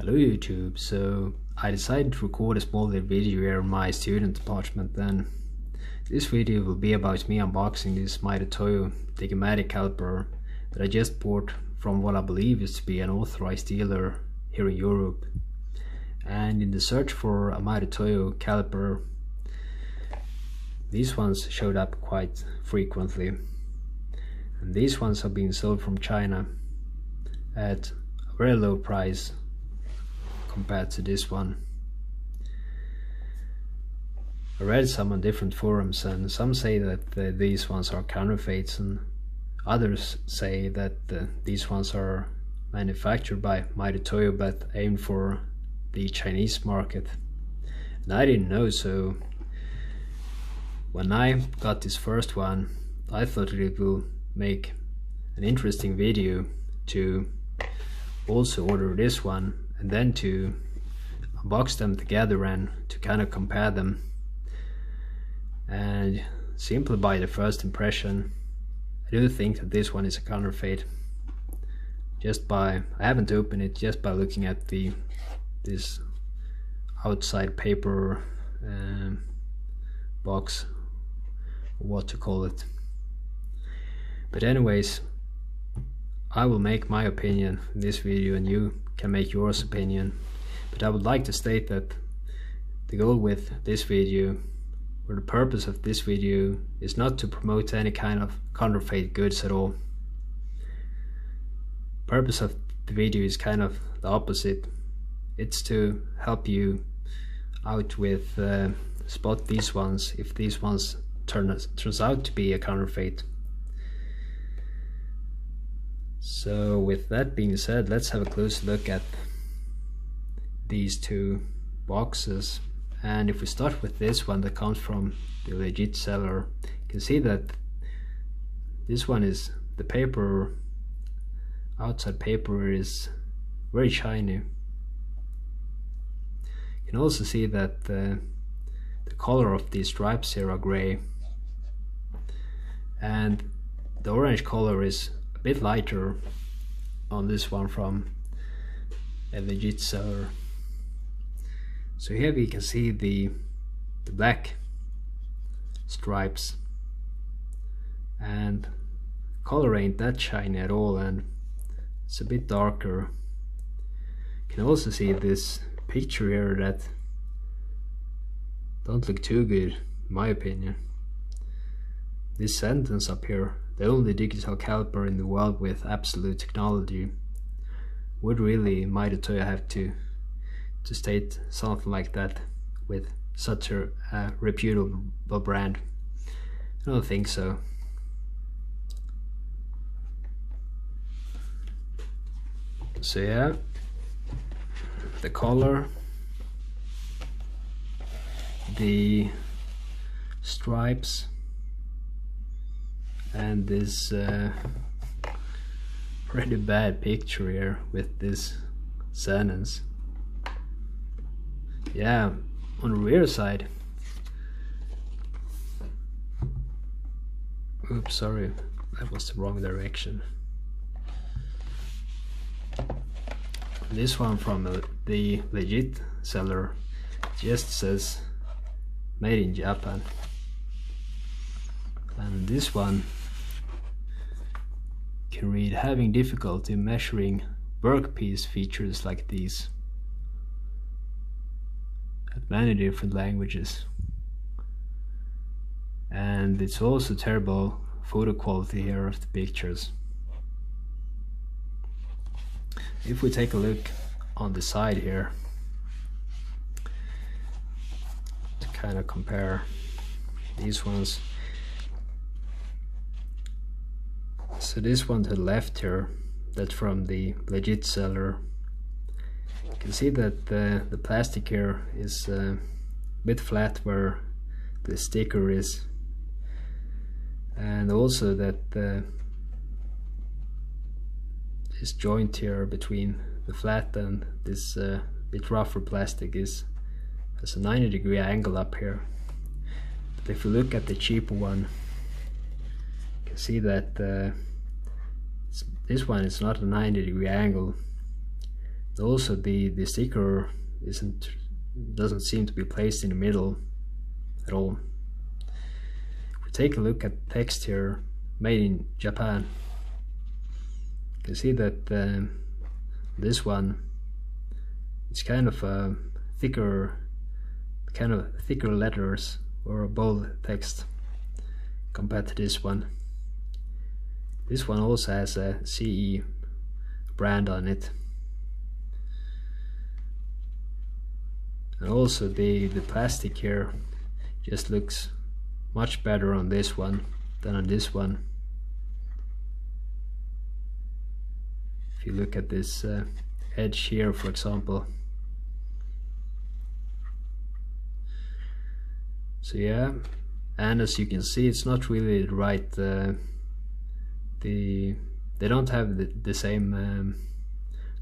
Hello YouTube, so I decided to record a small little video here in my student apartment. Then this video will be about me unboxing this Mitutoyo digimatic caliper that I just bought from what I believe is to be an authorized dealer here in Europe. And in the search for a Mitutoyo caliper, these ones showed up quite frequently, and these ones are being sold from China at a very low price compared to this one. I read some on different forums, and some say that these ones are counterfeits, and others say that these ones are manufactured by Mitutoyo but aimed for the Chinese market. And I didn't know, so when I got this first one, I thought it will make an interesting video to also order this one and then to unbox them together and to kind of compare them. And simply by the first impression, I do think that this one is a counterfeit. I haven't opened it, just by looking at this outside paper box, or what to call it. But anyways, I will make my opinion in this video and you can make yours opinion. But I would like to state that the goal with this video, or the purpose of this video, is not to promote any kind of counterfeit goods at all. Purpose of the video is kind of the opposite. It's to help you out with spot these ones if these ones turns out to be a counterfeit. So with that being said, let's have a close look at these two boxes. And if we start with this one that comes from the legit seller, you can see that this one is, the paper, outside paper is very shiny. You can also see that the color of these stripes here are gray, and the orange color is a bit lighter on this one from a legit seller. So here we can see the black stripes, and color ain't that shiny at all, and it's a bit darker. You can also see this picture here that don't look too good in my opinion. This sentence up here, the only digital caliper in the world with absolute technology. Would really Mitutoyo have to state something like that with such a reputable brand? I don't think so. So yeah, the color, the stripes, and this pretty bad picture here with this sentence. Yeah, on the rear side, oops, sorry, that was the wrong direction. This one from the legit seller just says made in Japan, and this one can read having difficulty measuring workpiece features like these at many different languages. And it's also terrible photo quality here of the pictures. If we take a look on the side here to kind of compare these ones, so this one to the left here, that's from the legit seller. You can see that the plastic here is a bit flat where the sticker is, and also that this joint here between the flat and this bit rougher plastic has a 90-degree angle up here. But if you look at the cheaper one, you can see that this one is not a 90-degree angle. Also the sticker doesn't seem to be placed in the middle at all. If we take a look at text here, made in Japan, you can see that this one is kind of thicker letters or a bold text compared to this one. This one also has a CE brand on it. And also the plastic here just looks much better on this one than on this one. If you look at this edge here, for example. So yeah, and as you can see, it's not really the right, they don't have the same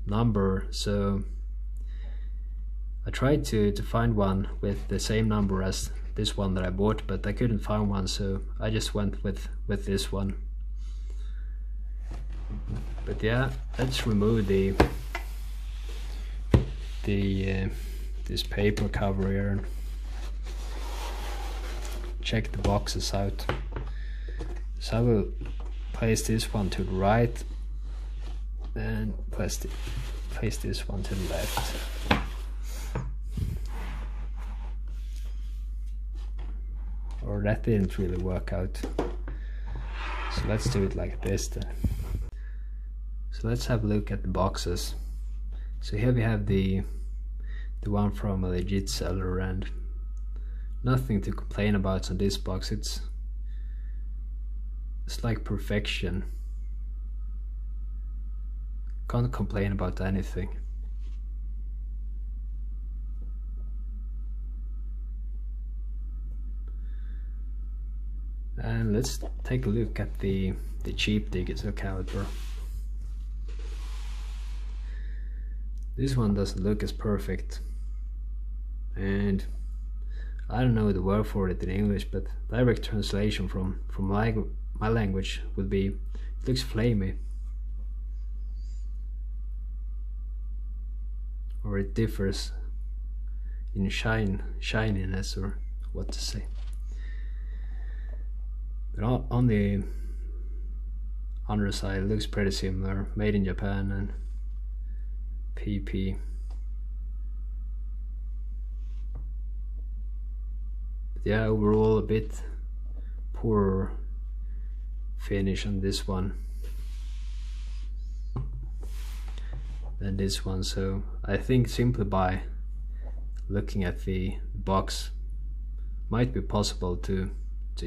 number, so I tried to find one with the same number as this one that I bought, but I couldn't find one, so I just went with this one. But yeah, let's remove this paper cover here and check the boxes out. So I will place this one to the right and place this one to the left. Or that didn't really work out. So let's do it like this then. So let's have a look at the boxes. So here we have the one from a legit seller, and nothing to complain about on this box. It's like perfection. Can't complain about anything. And let's take a look at the cheap digital caliper. This one doesn't look as perfect, and I don't know the word for it in English, but direct translation from my language would be, it looks flamey, or it differs in shininess, or what to say. But on the underside it looks pretty similar, made in Japan and PP. But yeah, overall a bit poorer finish on this one than this one, so I think simply by looking at the box might be possible to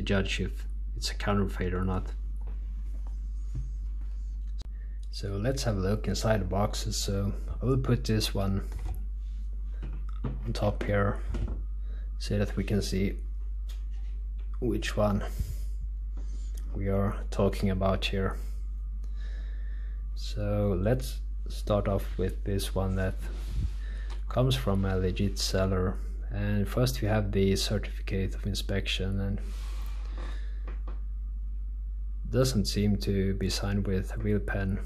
judge if it's a counterfeit or not. So let's have a look inside the boxes. So I will put this one on top here so that we can see which one we are talking about here. So let's start off with this one that comes from a legit seller, and first we have the certificate of inspection, and doesn't seem to be signed with a real pen.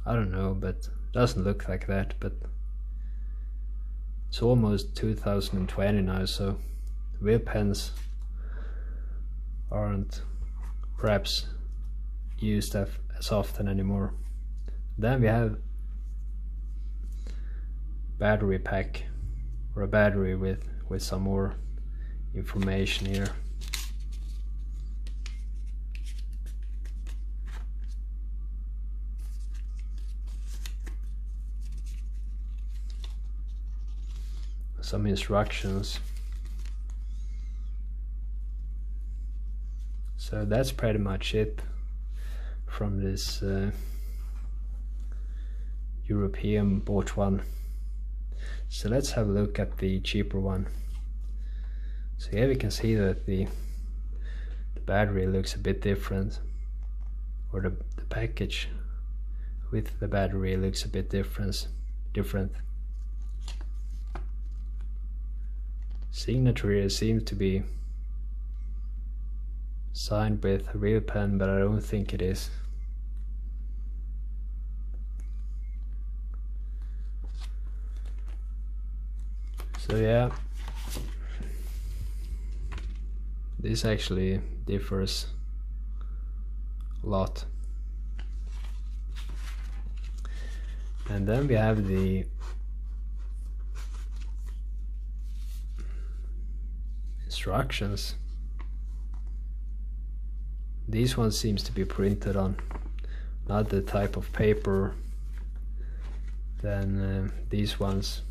I don't know, but it doesn't look like that. But it's almost 2020 now, so real pens aren't perhaps used as often anymore. Then we have battery pack, or a battery with some more information here. Some instructions. So that's pretty much it from this European bought one. So let's have a look at the cheaper one. So here we can see that the battery looks a bit different, or the package with the battery looks a bit different. Signature here seems to be signed with a real pen, but I don't think it is. So yeah, this actually differs a lot. And then we have the instructions. This one seems to be printed on another type of paper than these ones.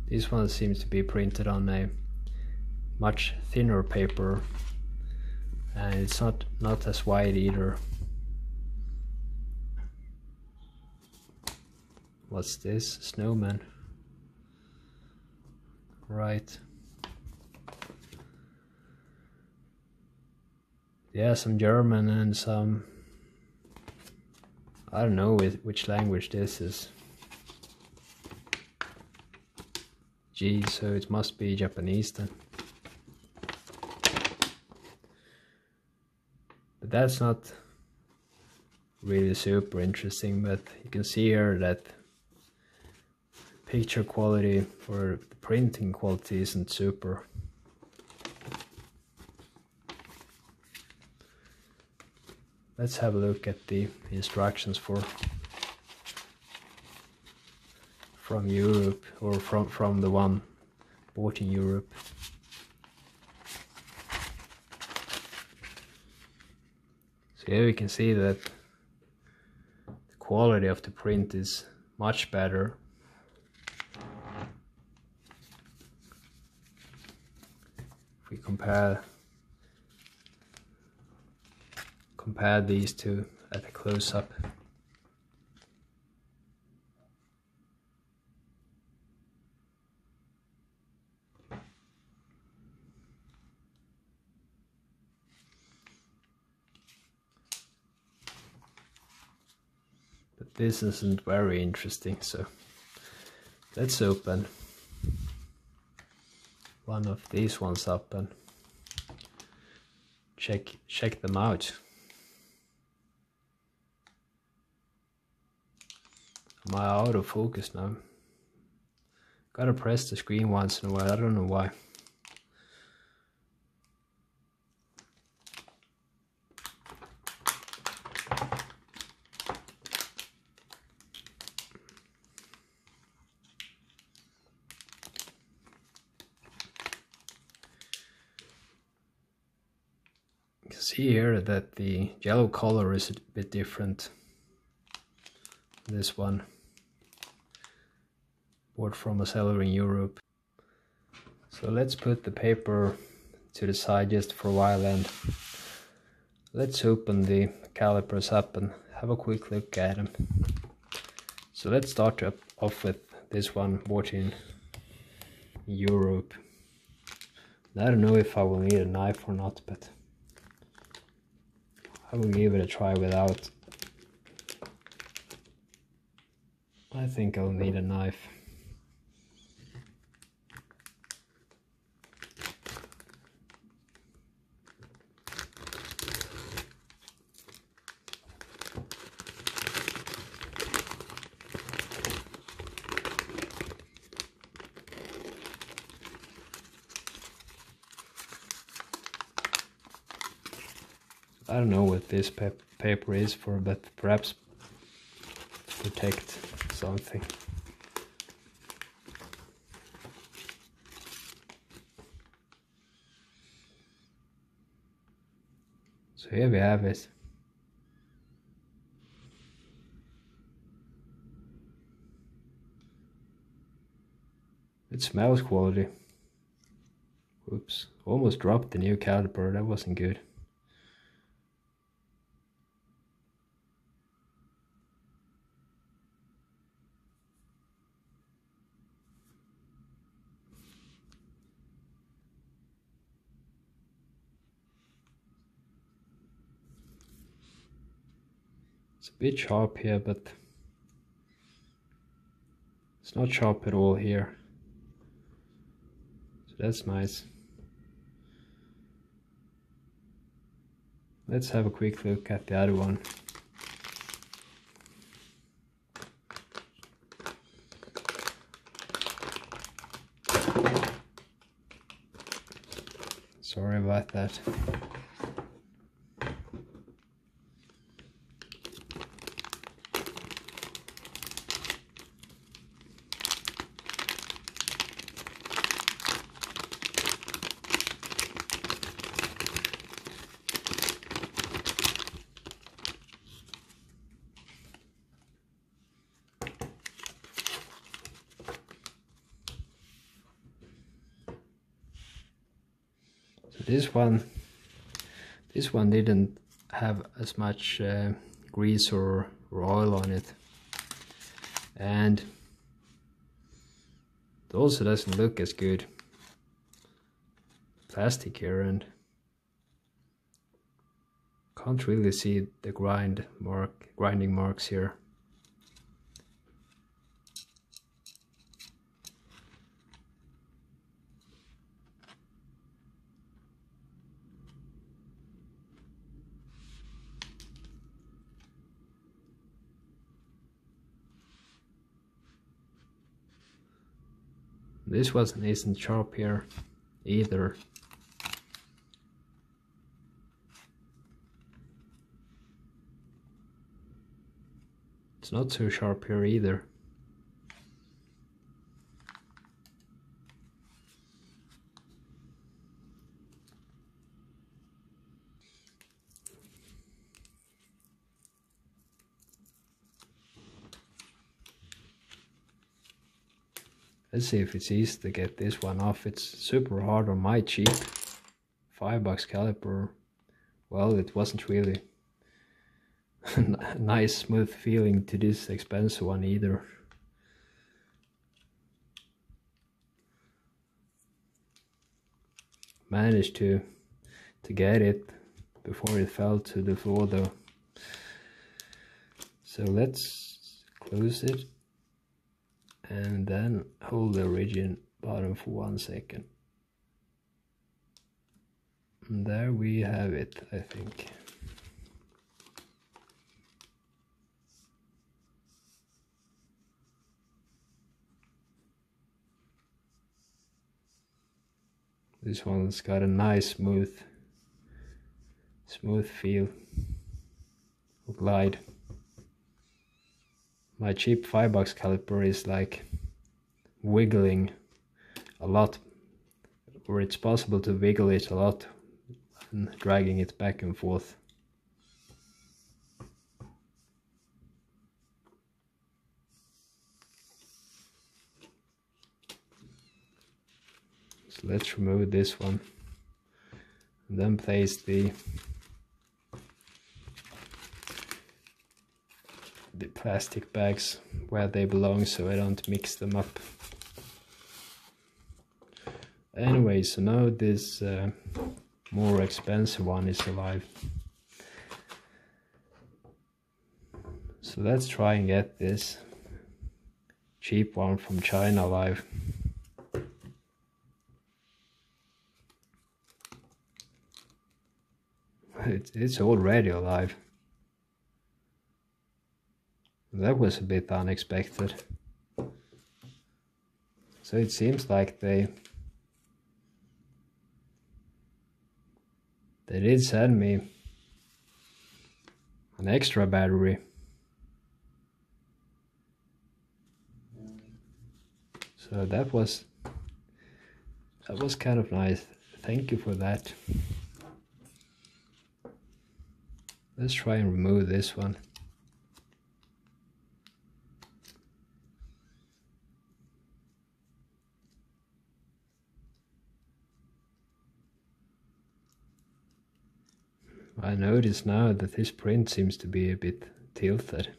This one seems to be printed on a much thinner paper, and it's not as wide either. What's this? Snowman. Right. Yeah, some German and some, I don't know which language this is. Gee, so it must be Japanese then. But that's not really super interesting, but you can see here that picture quality or the printing quality isn't super. Let's have a look at the instructions from Europe, or from the one bought in Europe. So here we can see that the quality of the print is much better. If we compare these two at a close-up. But this isn't very interesting, so let's open one of these ones up and check them out. Am I out of focus now? Gotta press the screen once in a while, I don't know why. You can see here that the yellow color is a bit different. This one, bought from a seller in Europe. So let's put the paper to the side just for a while, and let's open the calipers up and have a quick look at them. So let's start off with this one bought in Europe. I don't know if I will need a knife or not, but I will give it a try without. I think I'll need a knife. I don't know what this paper is for, but perhaps protect something. So here we have it. It smells quality. Oops, almost dropped the new caliper, that wasn't good. It's a bit sharp here, but it's not sharp at all here. So that's nice. Let's have a quick look at the other one. Sorry about that. This one didn't have as much grease or oil on it, and it also doesn't look as good plastic here, and can't really see the grinding marks here. This one isn't sharp here either. It's not so sharp here either. Let's see if it's easy to get this one off. It's super hard on my cheap $5 caliper. Well, it wasn't really a nice smooth feeling to this expensive one either. Managed to get it before it fell to the floor though. So let's close it and then hold the origin button for 1 second. And there we have it, I think. This one's got a nice smooth feel or glide. My cheap $5 caliper is like wiggling a lot, or it's possible to wiggle it a lot and dragging it back and forth. So let's remove this one and then place the plastic bags where they belong so I don't mix them up. Anyway, so now this more expensive one is alive. So let's try and get this cheap one from China alive. It's already alive. That was a bit unexpected. So it seems like they did send me an extra battery. So that was kind of nice. Thank you for that. Let's try and remove this one. I notice now that this print seems to be a bit tilted.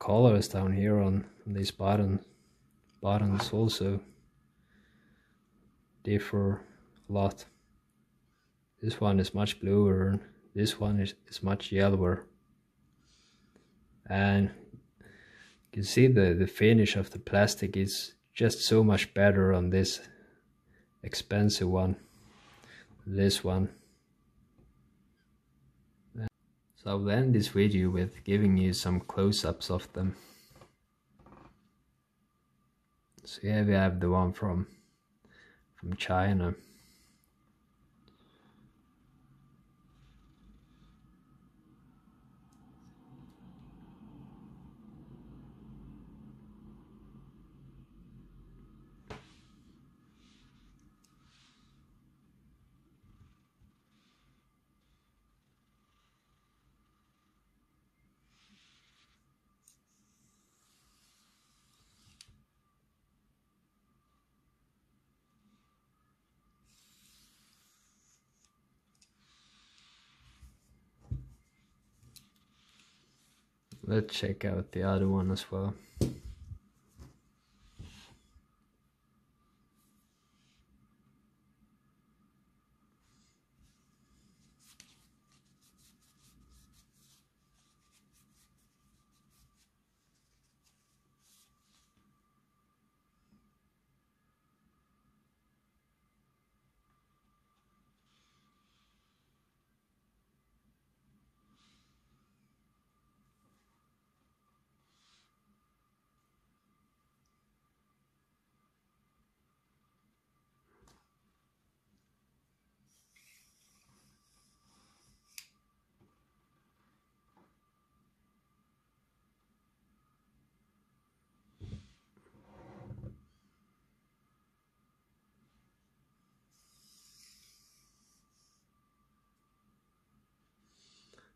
Colors down here on these buttons also differ a lot. This one is much bluer and this one is much yellower. And you can see the finish of the plastic is just so much better on this expensive one than this one. So So I'll end this video with giving you some close-ups of them. So here we have the one from China. Let's check out the other one as well.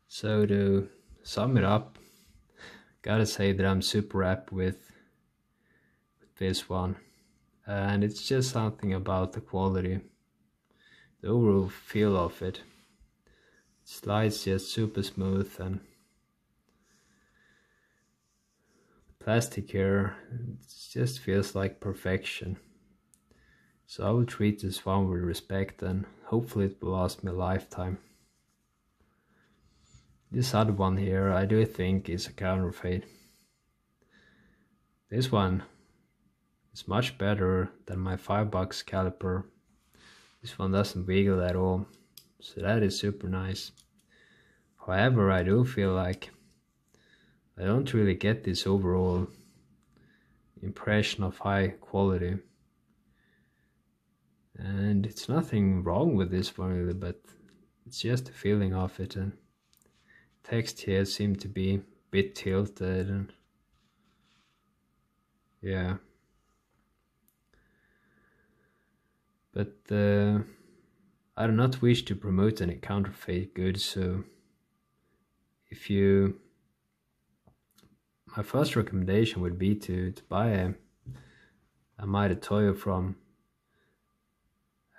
So to sum it up, gotta say that I'm super happy with this one, and it's just something about the quality, the overall feel of it. It slides just super smooth, and the plastic here, it just feels like perfection. So I will treat this one with respect, and hopefully it will last me a lifetime. This other one here, I do think is a counterfeit. This one is much better than my $5 caliper. This one doesn't wiggle at all, so that is super nice. However, I do feel like I don't really get this overall impression of high quality. And it's nothing wrong with this one really, but it's just the feeling of it. And text here seemed to be a bit tilted, and yeah. But I do not wish to promote any counterfeit goods, so my first recommendation would be to buy a Mitutoyo from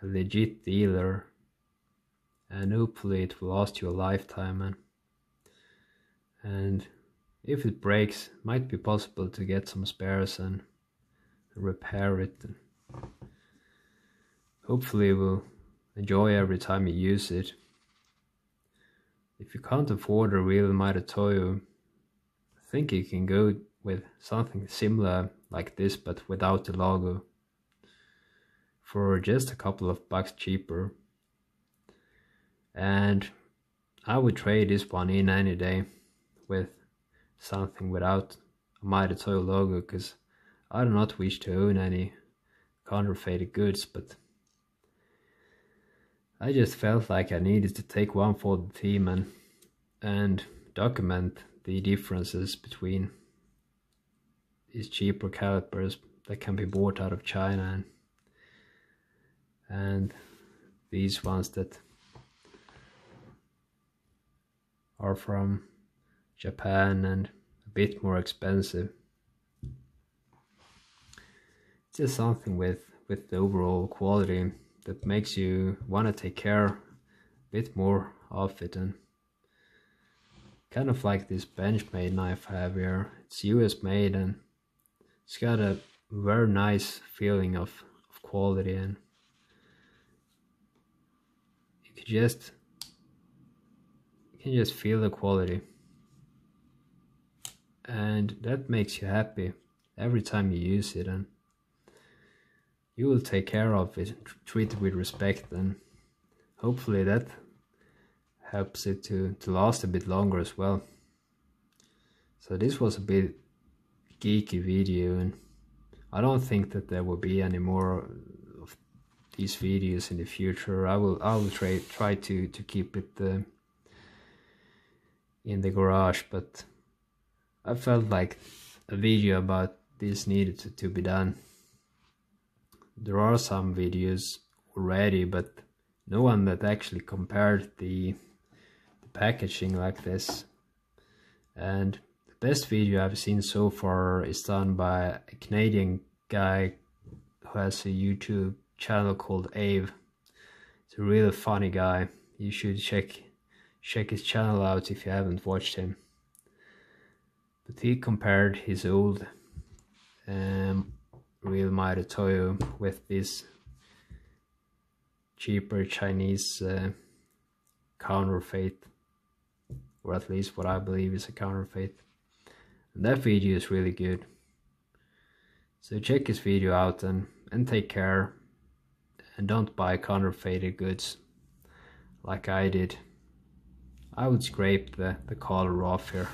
a legit dealer, and hopefully it will last you a lifetime. And if it breaks, it might be possible to get some spares and repair it. Hopefully you will enjoy every time you use it. If you can't afford a real Mitutoyo, I think you can go with something similar like this but without the logo for just a couple of bucks cheaper. And I would trade this one in any day with something without a Mitutoyo logo, because I do not wish to own any counterfeited goods, but I just felt like I needed to take one for the team and document the differences between these cheaper calipers that can be bought out of China and these ones that are from Japan and a bit more expensive. It's just something with the overall quality that makes you want to take care a bit more of it. And kind of like this Benchmade knife I have here. It's US made and it's got a very nice feeling of quality, and you can just feel the quality, and that makes you happy every time you use it, and you will take care of it, treat it with respect, and hopefully that helps it to last a bit longer as well. So this was a bit geeky video, and I don't think that there will be any more of these videos in the future. I will try to keep it in the garage, but I felt like a video about this needed to be done. There are some videos already, but no one that actually compared the packaging like this. And the best video I've seen so far is done by a Canadian guy who has a YouTube channel called Ave. It's a really funny guy. You should check his channel out if you haven't watched him. But he compared his old real Mitutoyo with this cheaper Chinese counterfeit, or at least what I believe is a counterfeit. And that video is really good. So check his video out and take care, and don't buy counterfeited goods like I did. I would scrape the collar off here.